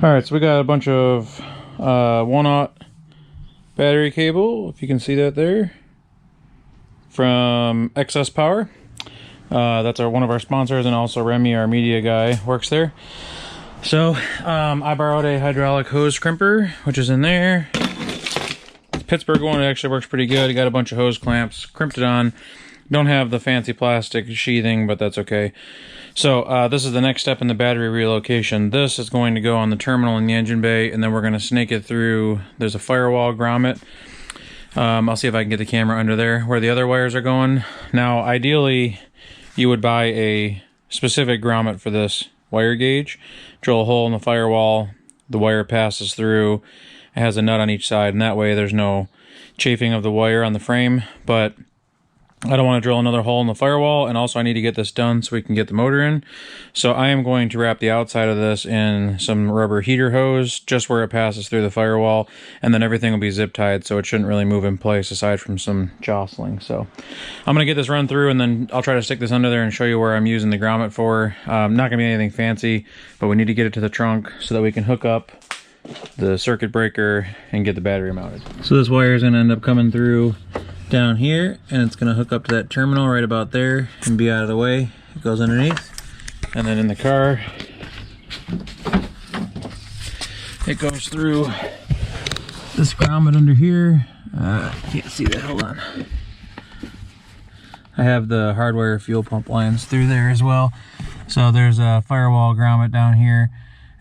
Alright, so we got a bunch of 1/0 battery cable, if you can see that there, from Excess Power. That's one of our sponsors, and also Remy, our media guy, works there. So I borrowed a hydraulic hose crimper, which is in there. Pittsburgh one, it actually works pretty good. You got a bunch of hose clamps, crimped it on. Don't have the fancy plastic sheathing, but that's okay. So this is the next step in the battery relocation. This is going to go on the terminal in the engine bay, and then we're going to snake it through. There's a firewall grommet. I'll see if I can get the camera under there where the other wires are going. Now, ideally, you would buy a specific grommet for this wire gauge. Drill a hole in the firewall. The wire passes through. It has a nut on each side, and that way there's no chafing of the wire on the frame. But I don't want to drill another hole in the firewall, and also I need to get this done so we can get the motor in. So I am going to wrap the outside of this in some rubber heater hose, just where it passes through the firewall, and then everything will be zip tied, so it shouldn't really move in place aside from some jostling. So I'm going to get this run through, and then I'll try to stick this under there and show you where I'm using the grommet for. Not going to be anything fancy, but we need to get it to the trunk so that we can hook up the circuit breaker and get the battery mounted. So this wire is going to end up coming through down here, and it's going to hook up to that terminal right about there and be out of the way. It goes underneath, and then in the car it goes through this grommet under here. Can't see that, hold on. I have the hardwire fuel pump lines through there as well. So there's a firewall grommet down here.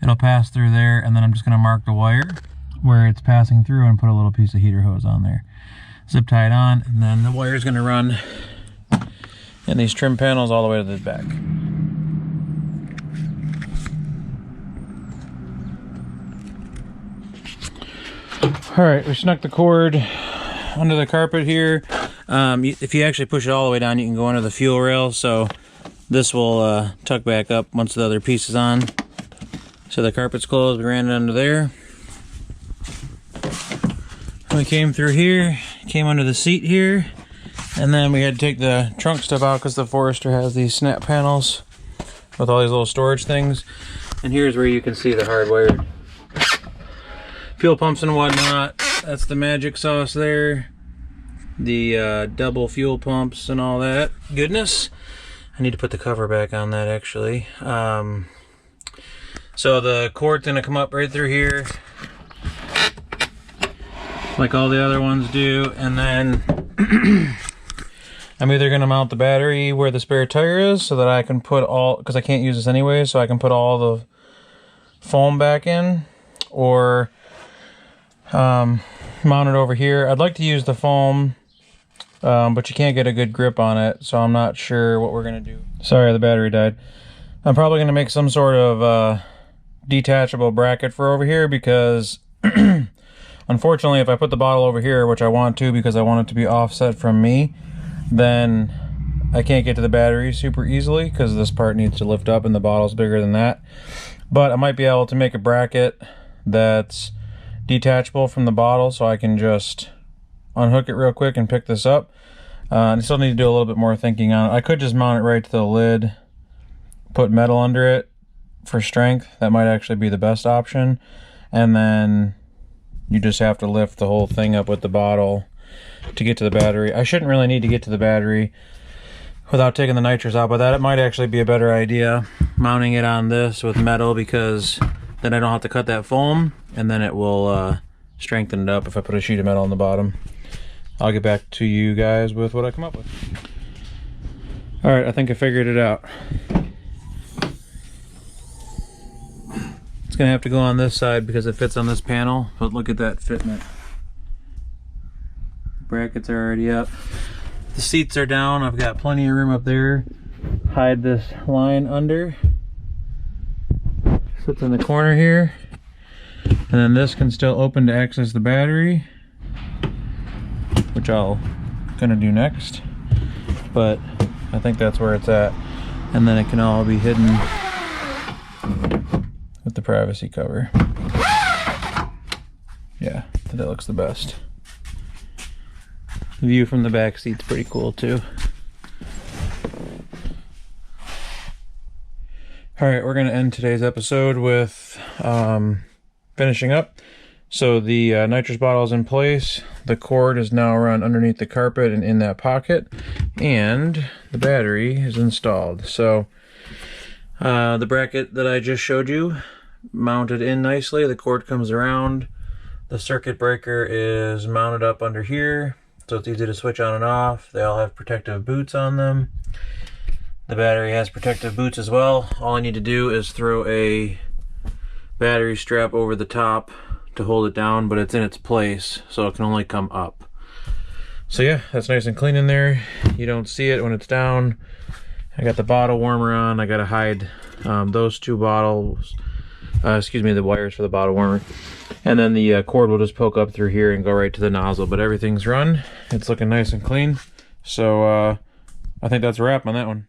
It'll pass through there, and then I'm just going to mark the wire where it's passing through and put a little piece of heater hose on there. Zip tie it on, and then the wire is going to run in these trim panels all the way to the back. Alright, we snuck the cord under the carpet here. If you actually push it all the way down, you can go under the fuel rail, so this will tuck back up once the other piece is on. So the carpet's closed, we ran it under there. We came through here, came under the seat here, and then we had to take the trunk stuff out because the Forester has these snap panels with all these little storage things. And here's where you can see the hardwired fuel pumps and whatnot. That's the magic sauce there. The double fuel pumps and all that goodness. I need to put the cover back on that actually. So the cord's gonna come up right through here, like all the other ones do, and then I'm either going to mount the battery where the spare tire is so that I can put all, because I can't use this anyway, so I can put all the foam back in, or mount it over here. I'd like to use the foam, but you can't get a good grip on it, so I'm not sure what we're going to do. Sorry, the battery died. I'm probably going to make some sort of detachable bracket for over here, because unfortunately, if I put the bottle over here, which I want to because I want it to be offset from me, then I can't get to the battery super easily because this part needs to lift up and the bottle's bigger than that. But I might be able to make a bracket that's detachable from the bottle so I can just unhook it real quick and pick this up. I still need to do a little bit more thinking on it. I could just mount it right to the lid, put metal under it for strength. That might actually be the best option. And then you just have to lift the whole thing up with the bottle to get to the battery. I shouldn't really need to get to the battery without taking the nitrous out, but that might actually be a better idea, mounting it on this with metal, because then I don't have to cut that foam, and then it will strengthen it up if I put a sheet of metal on the bottom. I'll get back to you guys with what I come up with. Alright, I think I figured it out. It's gonna have to go on this side because it fits on this panel, but look at that fitment. Brackets are already up. The seats are down. I've got plenty of room up there. Hide this line under. Sits in the corner here. And then this can still open to access the battery, which I'll gonna do next. But I think that's where it's at. And then it can all be hidden with the privacy cover. Yeah, that looks the best. The view from the back seat's pretty cool too. Alright, we're going to end today's episode with finishing up. So the nitrous bottle is in place. The cord is now run underneath the carpet and in that pocket. And the battery is installed. So the bracket that I just showed you mounted in nicely. The cord comes around. The circuit breaker is mounted up under here, so it's easy to switch on and off. They all have protective boots on them. The battery has protective boots as well. All I need to do is throw a battery strap over the top to hold it down, but it's in its place, so it can only come up. So yeah, that's nice and clean in there. You don't see it when it's down. I got the bottle warmer on. I gotta hide those two bottles, the wires for the bottle warmer. And then the cord will just poke up through here and go right to the nozzle, but everything's run. It's looking nice and clean. So I think that's a wrap on that one.